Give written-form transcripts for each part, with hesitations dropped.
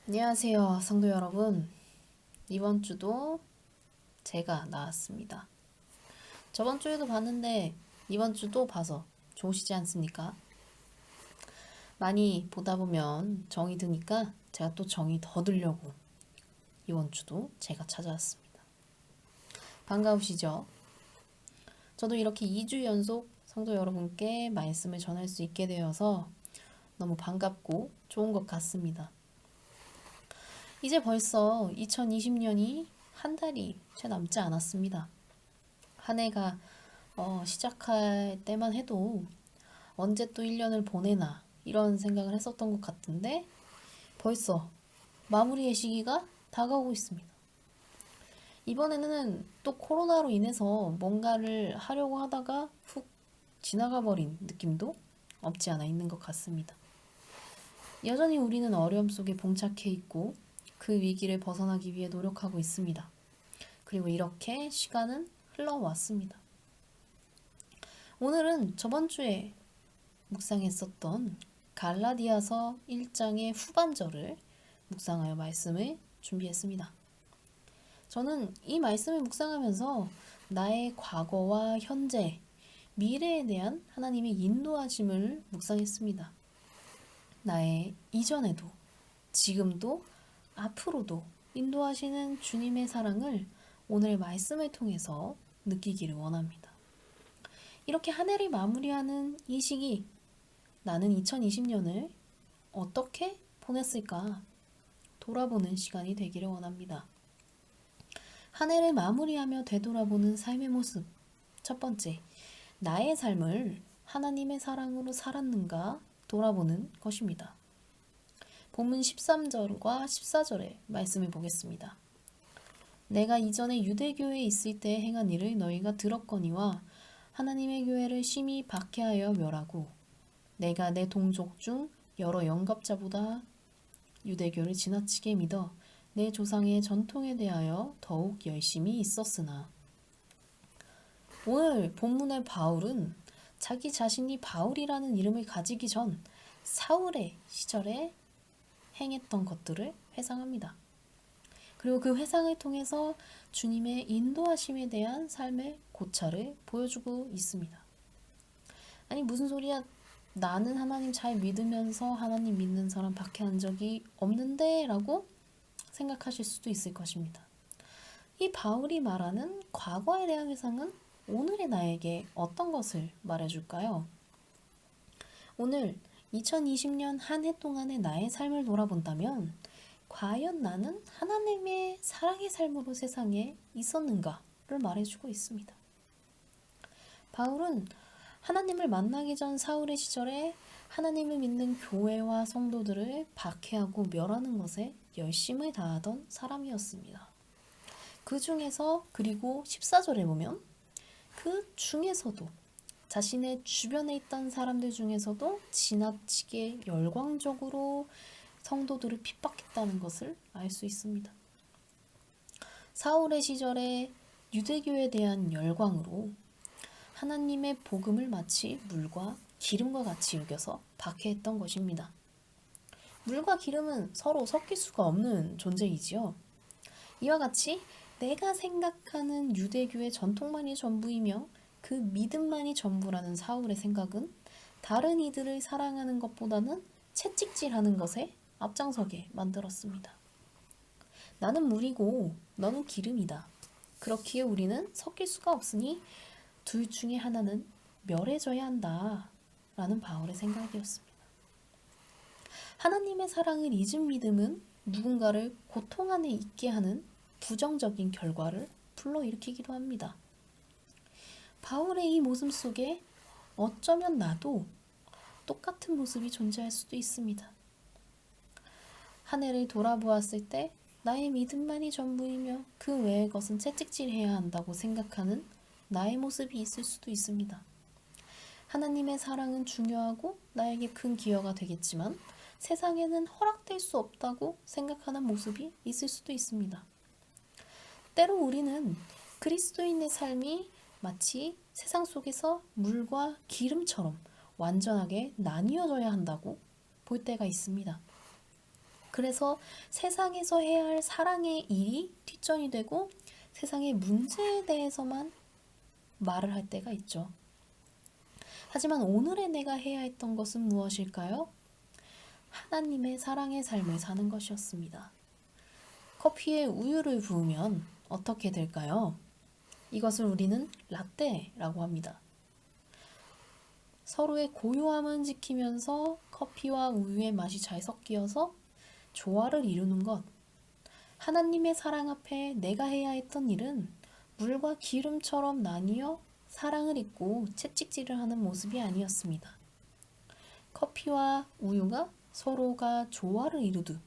안녕하세요, 성도 여러분. 이번 주도 제가 나왔습니다. 저번 주에도 봤는데 이번 주도 봐서 좋으시지 않습니까? 많이 보다 보면 정이 드니까 제가 또 정이 더 들려고 이번 주도 제가 찾아왔습니다. 반가우시죠? 저도 이렇게 2주 연속 성도 여러분께 말씀을 전할 수 있게 되어서 너무 반갑고 좋은 것 같습니다. 이제 벌써 2020년이 한 달이 채 남지 않았습니다. 한 해가 시작할 때만 해도 언제 또 1년을 보내나 이런 생각을 했었던 것 같은데 벌써 마무리의 시기가 다가오고 있습니다. 이번에는 또 코로나로 인해서 뭔가를 하려고 하다가 훅 지나가 버린 느낌도 없지 않아 있는 것 같습니다. 여전히 우리는 어려움 속에 봉착해 있고 그 위기를 벗어나기 위해 노력하고 있습니다. 그리고 이렇게 시간은 흘러왔습니다. 오늘은 저번 주에 묵상했었던 갈라디아서 1장의 후반절을 묵상하여 말씀을 준비했습니다. 저는 이 말씀을 묵상하면서 나의 과거와 현재, 미래에 대한 하나님의 인도하심을 묵상했습니다. 나의 이전에도, 지금도, 앞으로도 인도하시는 주님의 사랑을 오늘 말씀을 통해서 느끼기를 원합니다. 이렇게 한 해를 마무리하는 이 시기, 나는 2020년을 어떻게 보냈을까 돌아보는 시간이 되기를 원합니다. 한 해를 마무리하며 되돌아보는 삶의 모습. 첫 번째, 나의 삶을 하나님의 사랑으로 살았는가 돌아보는 것입니다. 본문 13절과 14절의 말씀을 보겠습니다. 내가 이전에 유대교에 있을 때 행한 일을 너희가 들었거니와 하나님의 교회를 심히 박해하여 멸하고 내가 내 동족 중 여러 영겁자보다 유대교를 지나치게 믿어 내 조상의 전통에 대하여 더욱 열심히 있었으나. 오늘 본문의 바울은 자기 자신이 바울이라는 이름을 가지기 전 사울의 시절에 행했던 것들을 회상합니다. 그리고 그 회상을 통해서 주님의 인도하심에 대한 삶의 고찰을 보여주고 있습니다. 아니 무슨 소리야? 나는 하나님 잘 믿으면서 하나님 믿는 사람 박해한 적이 없는데 라고 생각하실 수도 있을 것입니다. 이 바울이 말하는 과거에 대한 회상은 오늘의 나에게 어떤 것을 말해줄까요? 오늘 2020년 한 해 동안의 나의 삶을 돌아본다면 과연 나는 하나님의 사랑의 삶으로 세상에 있었는가를 말해주고 있습니다. 바울은 하나님을 만나기 전 사울의 시절에 하나님을 믿는 교회와 성도들을 박해하고 멸하는 것에 열심을 다하던 사람이었습니다. 그 중에서 그리고 14절에 보면 그 중에서도 자신의 주변에 있던 사람들 중에서도 지나치게 열광적으로 성도들을 핍박했다는 것을 알 수 있습니다. 사울의 시절에 유대교에 대한 열광으로 하나님의 복음을 마치 물과 기름과 같이 여겨서 박해했던 것입니다. 물과 기름은 서로 섞일 수가 없는 존재이지요. 이와 같이 내가 생각하는 유대교의 전통만이 전부이며 그 믿음만이 전부라는 사울의 생각은 다른 이들을 사랑하는 것보다는 채찍질하는 것에 앞장서게 만들었습니다. 나는 물이고 너는 기름이다. 그렇기에 우리는 섞일 수가 없으니 둘 중에 하나는 멸해져야 한다. 라는 바울의 생각이었습니다. 하나님의 사랑을 잊은 믿음은 누군가를 고통 안에 있게 하는 부정적인 결과를 불러일으키기도 합니다. 바울의 이 모습 속에 어쩌면 나도 똑같은 모습이 존재할 수도 있습니다. 한 해를 돌아보았을 때 나의 믿음만이 전부이며 그 외의 것은 채찍질해야 한다고 생각하는 나의 모습이 있을 수도 있습니다. 하나님의 사랑은 중요하고 나에게 큰 기여가 되겠지만 세상에는 허락될 수 없다고 생각하는 모습이 있을 수도 있습니다. 때로 우리는 그리스도인의 삶이 마치 세상 속에서 물과 기름처럼 완전하게 나뉘어져야 한다고 볼 때가 있습니다. 그래서 세상에서 해야 할 사랑의 일이 뒷전이 되고 세상의 문제에 대해서만 말을 할 때가 있죠. 하지만 오늘의 내가 해야 했던 것은 무엇일까요? 하나님의 사랑의 삶을 사는 것이었습니다. 커피에 우유를 부으면 어떻게 될까요? 이것을 우리는 라떼라고 합니다. 서로의 고요함은 지키면서 커피와 우유의 맛이 잘 섞여서 조화를 이루는 것. 하나님의 사랑 앞에 내가 해야 했던 일은 물과 기름처럼 나뉘어 사랑을 잇고 채찍질을 하는 모습이 아니었습니다. 커피와 우유가 서로가 조화를 이루듯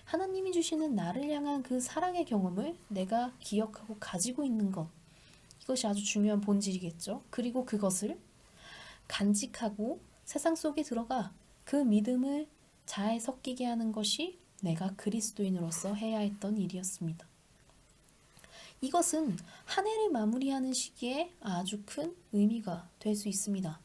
하나님이 주시는 나를 향한 그 사랑의 경험을 내가 기억하고 가지고 있는 것. 이것이 아주 중요한 본질이겠죠. 그리고 그것을 간직하고 세상 속에 들어가 그 믿음을 잘 섞이게 하는 것이 내가 그리스도인으로서 해야 했던 일이었습니다. 이것은 한 해를 마무리하는 시기에 아주 큰 의미가 될 수 있습니다.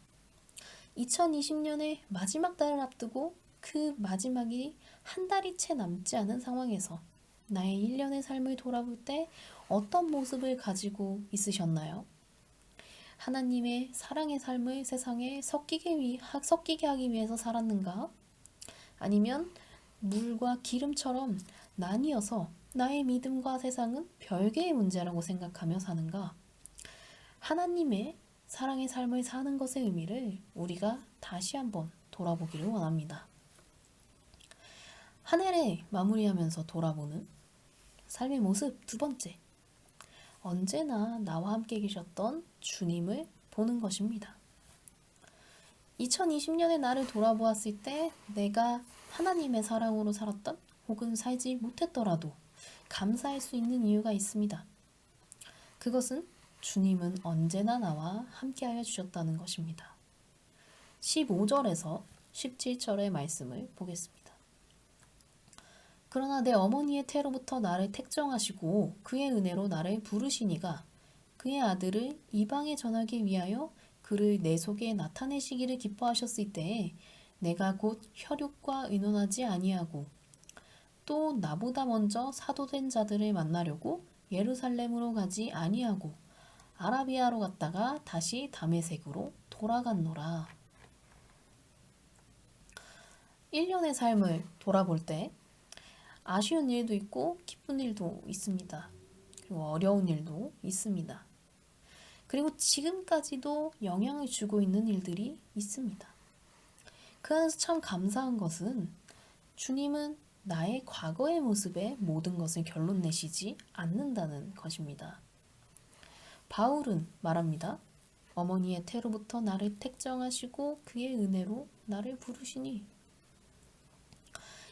2020년의 마지막 달을 앞두고 그 마지막이 한 달이 채 남지 않은 상황에서 나의 1년의 삶을 돌아볼 때 어떤 모습을 가지고 있으셨나요? 하나님의 사랑의 삶을 세상에 섞이게 하기 위해서 살았는가? 아니면 물과 기름처럼 나뉘어서 나의 믿음과 세상은 별개의 문제라고 생각하며 사는가? 하나님의 사랑의 삶을 사는 것의 의미를 우리가 다시 한번 돌아보기를 원합니다. 한 해를 마무리하면서 돌아보는 삶의 모습 두 번째. 언제나 나와 함께 계셨던 주님을 보는 것입니다. 2020년의 나를 돌아보았을 때 내가 하나님의 사랑으로 살았던 혹은 살지 못했더라도 감사할 수 있는 이유가 있습니다. 그것은 주님은 언제나 나와 함께하여 주셨다는 것입니다. 15절에서 17절의 말씀을 보겠습니다. 그러나 내 어머니의 태로부터 나를 택정하시고 그의 은혜로 나를 부르시니가 그의 아들을 이방에 전하기 위하여 그를 내 속에 나타내시기를 기뻐하셨을 때에 내가 곧 혈육과 의논하지 아니하고 또 나보다 먼저 사도된 자들을 만나려고 예루살렘으로 가지 아니하고 아라비아로 갔다가 다시 다메섹으로 돌아갔노라. 1년의 삶을 돌아볼 때 아쉬운 일도 있고 기쁜 일도 있습니다. 그리고 어려운 일도 있습니다. 그리고 지금까지도 영향을 주고 있는 일들이 있습니다. 그 안에서 참 감사한 것은 주님은 나의 과거의 모습에 모든 것을 결론 내시지 않는다는 것입니다. 바울은 말합니다. 어머니의 태로부터 나를 택정하시고 그의 은혜로 나를 부르시니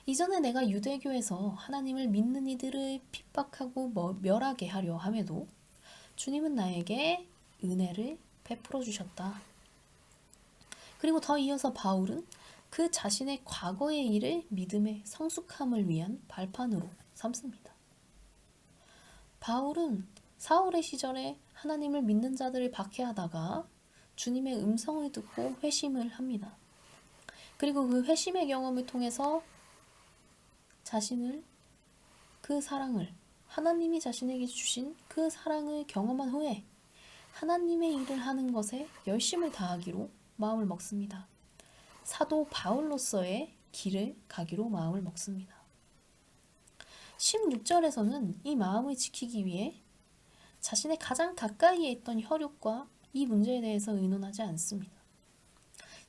이전에 내가 유대교에서 하나님을 믿는 이들을 핍박하고 멸하게 하려 함에도 주님은 나에게 은혜를 베풀어 주셨다. 그리고 더 이어서 바울은 그 자신의 과거의 일을 믿음의 성숙함을 위한 발판으로 삼습니다. 바울은 사울의 시절에 하나님을 믿는 자들을 박해하다가 주님의 음성을 듣고 회심을 합니다. 그리고 그 회심의 경험을 통해서 자신을 그 사랑을 하나님이 자신에게 주신 그 사랑을 경험한 후에 하나님의 일을 하는 것에 열심을 다하기로 마음을 먹습니다. 사도 바울로서의 길을 가기로 마음을 먹습니다. 16절에서는 이 마음을 지키기 위해 자신의 가장 가까이에 있던 혈육과 이 문제에 대해서 의논하지 않습니다.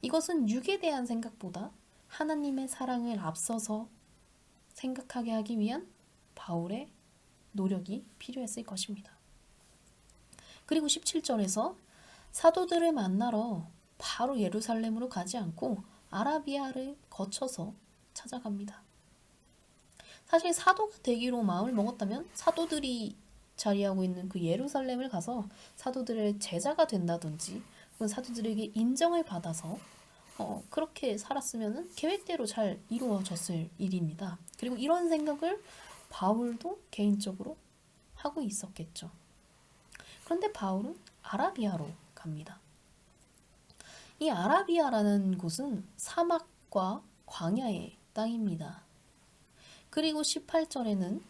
이것은 육에 대한 생각보다 하나님의 사랑을 앞서서 생각하게 하기 위한 바울의 노력이 필요했을 것입니다. 그리고 17절에서 사도들을 만나러 바로 예루살렘으로 가지 않고 아라비아를 거쳐서 찾아갑니다. 사실 사도가 되기로 마음을 먹었다면 사도들이 자리하고 있는 그 예루살렘을 가서 사도들의 제자가 된다든지 혹은 사도들에게 인정을 받아서 그렇게 살았으면 계획대로 잘 이루어졌을 일입니다. 그리고 이런 생각을 바울도 개인적으로 하고 있었겠죠. 그런데 바울은 아라비아로 갑니다. 이 아라비아라는 곳은 사막과 광야의 땅입니다. 그리고 18절에는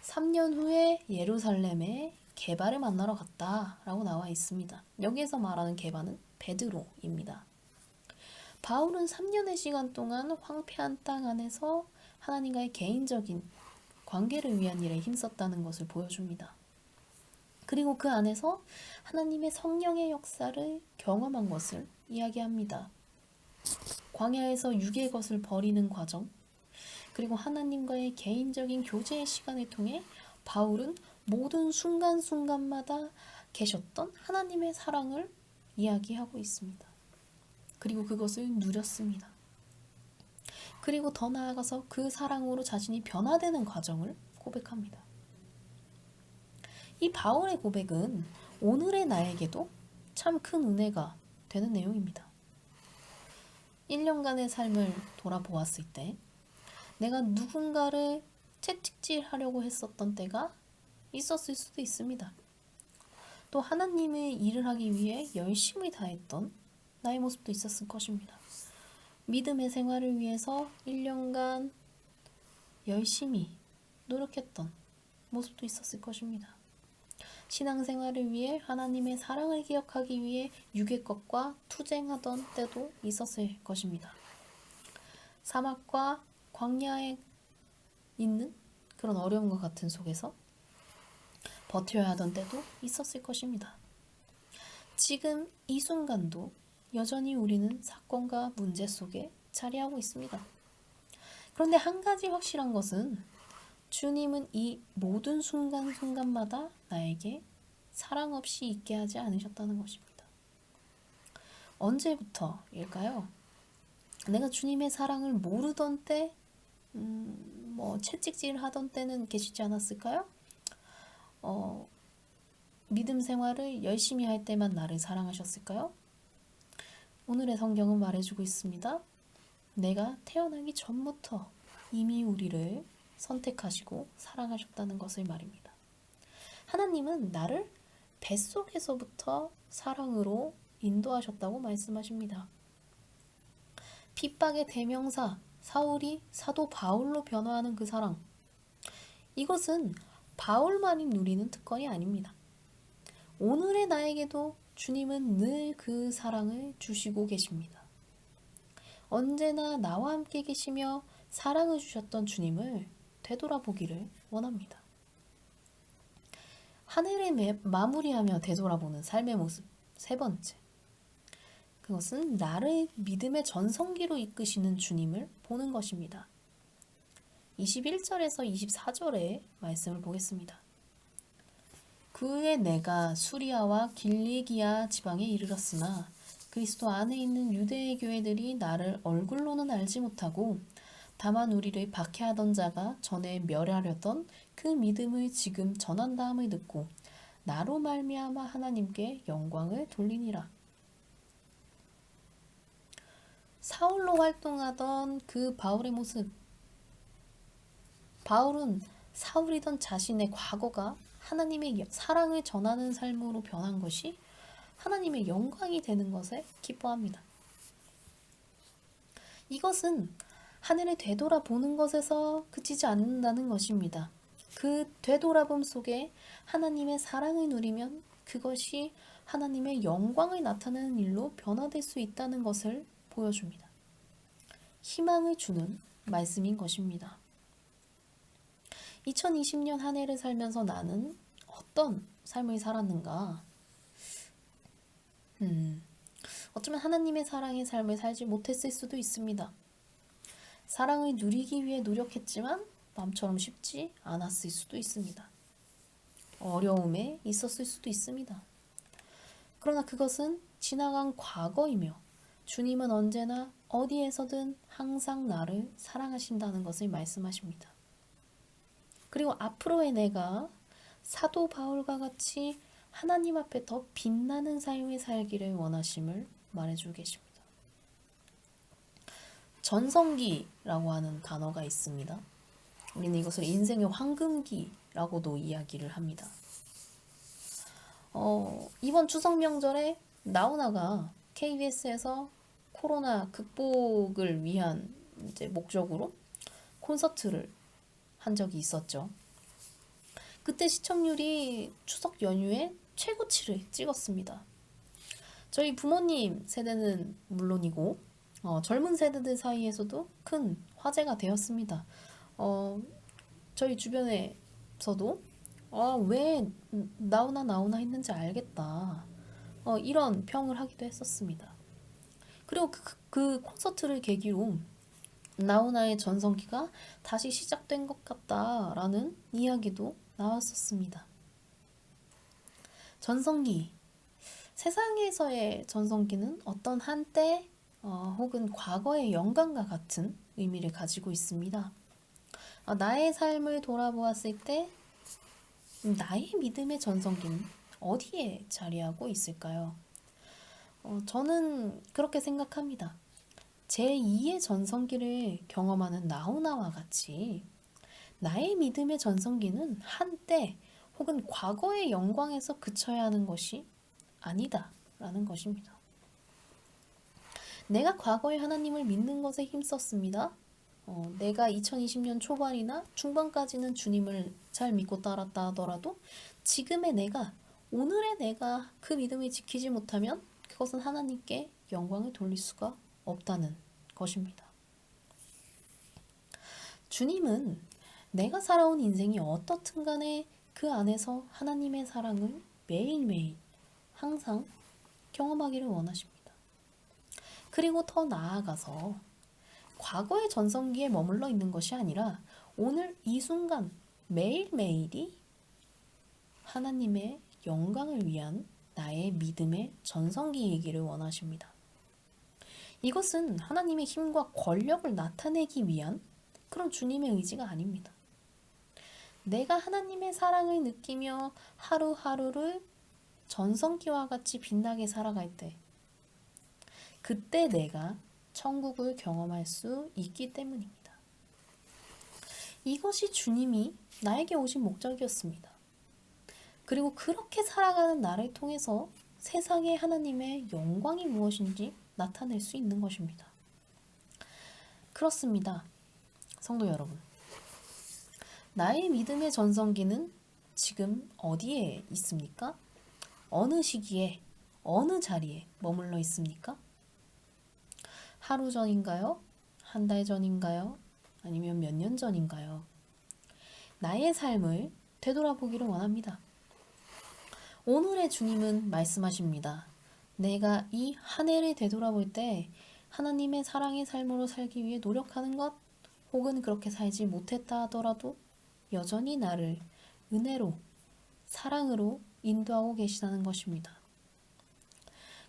3년 후에 예루살렘에 게바를 만나러 갔다라고 나와 있습니다. 여기에서 말하는 게바는 베드로입니다. 바울은 3년의 시간 동안 황폐한 땅 안에서 하나님과의 개인적인 관계를 위한 일에 힘썼다는 것을 보여줍니다. 그리고 그 안에서 하나님의 성령의 역사를 경험한 것을 이야기합니다. 광야에서 육의 것을 버리는 과정, 그리고 하나님과의 개인적인 교제의 시간을 통해 바울은 모든 순간순간마다 계셨던 하나님의 사랑을 이야기하고 있습니다. 그리고 그것을 누렸습니다. 그리고 더 나아가서 그 사랑으로 자신이 변화되는 과정을 고백합니다. 이 바울의 고백은 오늘의 나에게도 참 큰 은혜가 되는 내용입니다. 1년간의 삶을 돌아보았을 때 내가 누군가를 채찍질하려고 했었던 때가 있었을 수도 있습니다. 또 하나님의 일을 하기 위해 열심히 다했던 나의 모습도 있었을 것입니다. 믿음의 생활을 위해서 1년간 열심히 노력했던 모습도 있었을 것입니다. 신앙생활을 위해 하나님의 사랑을 기억하기 위해 육의 것과 투쟁하던 때도 있었을 것입니다. 사막과 광야에 있는 그런 어려움과 같은 속에서 버텨야 하던 때도 있었을 것입니다. 지금 이 순간도 여전히 우리는 사건과 문제 속에 자리하고 있습니다. 그런데 한 가지 확실한 것은 주님은 이 모든 순간순간마다 나에게 사랑 없이 있게 하지 않으셨다는 것입니다. 언제부터일까요? 내가 주님의 사랑을 모르던 때, 채찍질 하던 때는 계시지 않았을까요? 믿음 생활을 열심히 할 때만 나를 사랑하셨을까요? 오늘의 성경은 말해주고 있습니다. 내가 태어나기 전부터 이미 우리를 선택하시고 사랑하셨다는 것을 말입니다. 하나님은 나를 뱃속에서부터 사랑으로 인도하셨다고 말씀하십니다. 핍박의 대명사 사울이 사도 바울로 변화하는 그 사랑, 이것은 바울만이 누리는 특권이 아닙니다. 오늘의 나에게도 주님은 늘 그 사랑을 주시고 계십니다. 언제나 나와 함께 계시며 사랑을 주셨던 주님을 되돌아보기를 원합니다. 한 해를 마무리하며 되돌아보는 삶의 모습, 세 번째. 그것은 나를 믿음의 전성기로 이끄시는 주님을 보는 것입니다. 21절에서 24절의 말씀을 보겠습니다. 그 후에 내가 수리아와 길리기아 지방에 이르렀으나 그리스도 안에 있는 유대의 교회들이 나를 얼굴로는 알지 못하고 다만 우리를 박해하던 자가 전에 멸하려던 그 믿음을 지금 전한다함을 듣고 나로 말미암아 하나님께 영광을 돌리니라. 사울로 활동하던 그 바울의 모습, 바울은 사울이던 자신의 과거가 하나님의 사랑을 전하는 삶으로 변한 것이 하나님의 영광이 되는 것에 기뻐합니다. 이것은 하늘을 되돌아보는 것에서 그치지 않는다는 것입니다. 그 되돌아봄 속에 하나님의 사랑을 누리면 그것이 하나님의 영광을 나타내는 일로 변화될 수 있다는 것을 보여줍니다. 희망을 주는 말씀인 것입니다. 2020년 한 해를 살면서 나는 어떤 삶을 살았는가? 어쩌면 하나님의 사랑의 삶을 살지 못했을 수도 있습니다. 사랑을 누리기 위해 노력했지만 마음처럼 쉽지 않았을 수도 있습니다. 어려움에 있었을 수도 있습니다. 그러나 그것은 지나간 과거이며 주님은 언제나 어디에서든 항상 나를 사랑하신다는 것을 말씀하십니다. 그리고 앞으로의 내가 사도 바울과 같이 하나님 앞에 더 빛나는 삶을 살기를 원하심을 말해주고 계십니다. 전성기라고 하는 단어가 있습니다. 우리는 이것을 인생의 황금기라고도 이야기를 합니다. 이번 추석 명절에 나훈아가 KBS에서 코로나 극복을 위한 이제 목적으로 콘서트를 한 적이 있었죠. 그때 시청률이 추석 연휴에 최고치를 찍었습니다. 저희 부모님 세대는 물론이고 젊은 세대들 사이에서도 큰 화제가 되었습니다. 저희 주변에서도 왜 나오나 했는지 알겠다. 이런 평을 하기도 했었습니다. 그리고 그 콘서트를 계기로 나훈아의 전성기가 다시 시작된 것 같다라는 이야기도 나왔었습니다. 전성기, 세상에서의 전성기는 어떤 한때 혹은 과거의 영광과 같은 의미를 가지고 있습니다. 나의 삶을 돌아보았을 때 나의 믿음의 전성기는 어디에 자리하고 있을까요? 저는 그렇게 생각합니다. 제2의 전성기를 경험하는 나훈아와 같이 나의 믿음의 전성기는 한때 혹은 과거의 영광에서 그쳐야 하는 것이 아니다 라는 것입니다. 내가 과거에 하나님을 믿는 것에 힘썼습니다. 내가 2020년 초반이나 중반까지는 주님을 잘 믿고 따랐다 하더라도 지금의 내가, 오늘의 내가 그 믿음을 지키지 못하면 그것은 하나님께 영광을 돌릴 수가 없다는 것입니다. 주님은 내가 살아온 인생이 어떻든 간에 그 안에서 하나님의 사랑을 매일매일 항상 경험하기를 원하십니다. 그리고 더 나아가서 과거의 전성기에 머물러 있는 것이 아니라 오늘 이 순간 매일매일이 하나님의 영광을 위한 나의 믿음의 전성기이기를 원하십니다. 이것은 하나님의 힘과 권력을 나타내기 위한 그런 주님의 의지가 아닙니다. 내가 하나님의 사랑을 느끼며 하루하루를 전성기와 같이 빛나게 살아갈 때, 그때 내가 천국을 경험할 수 있기 때문입니다. 이것이 주님이 나에게 오신 목적이었습니다. 그리고 그렇게 살아가는 나를 통해서 세상에 하나님의 영광이 무엇인지 나타낼 수 있는 것입니다. 그렇습니다. 성도 여러분. 나의 믿음의 전성기는 지금 어디에 있습니까? 어느 시기에, 어느 자리에 머물러 있습니까? 하루 전인가요? 한 달 전인가요? 아니면 몇 년 전인가요? 나의 삶을 되돌아보기를 원합니다. 오늘의 주님은 말씀하십니다. 내가 이 한 해를 되돌아볼 때 하나님의 사랑의 삶으로 살기 위해 노력하는 것, 혹은 그렇게 살지 못했다 하더라도 여전히 나를 은혜로, 사랑으로 인도하고 계시다는 것입니다.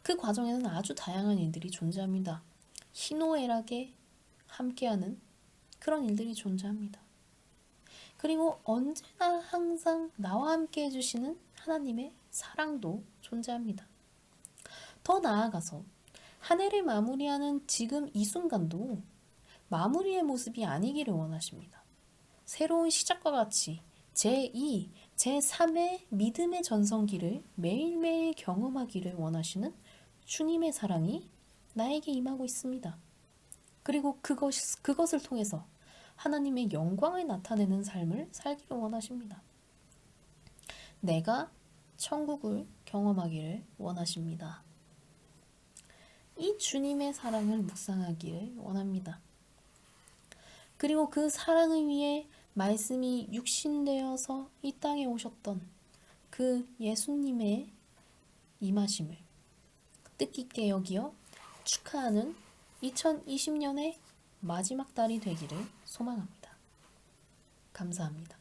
그 과정에는 아주 다양한 일들이 존재합니다. 희노애락에 함께하는 그런 일들이 존재합니다. 그리고 언제나 항상 나와 함께 해주시는 하나님의 사랑도 존재합니다. 더 나아가서 한 해를 마무리하는 지금 이 순간도 마무리의 모습이 아니기를 원하십니다. 새로운 시작과 같이 제2, 제3의 믿음의 전성기를 매일매일 경험하기를 원하시는 주님의 사랑이 나에게 임하고 있습니다. 그리고 그것을 통해서 하나님의 영광을 나타내는 삶을 살기를 원하십니다. 내가 천국을 경험하기를 원하십니다. 이 주님의 사랑을 묵상하기를 원합니다. 그리고 그 사랑을 위해 말씀이 육신되어서 이 땅에 오셨던 그 예수님의 임하심을 뜻깊게 여기어 축하하는 2020년의 마지막 달이 되기를 소망합니다. 감사합니다.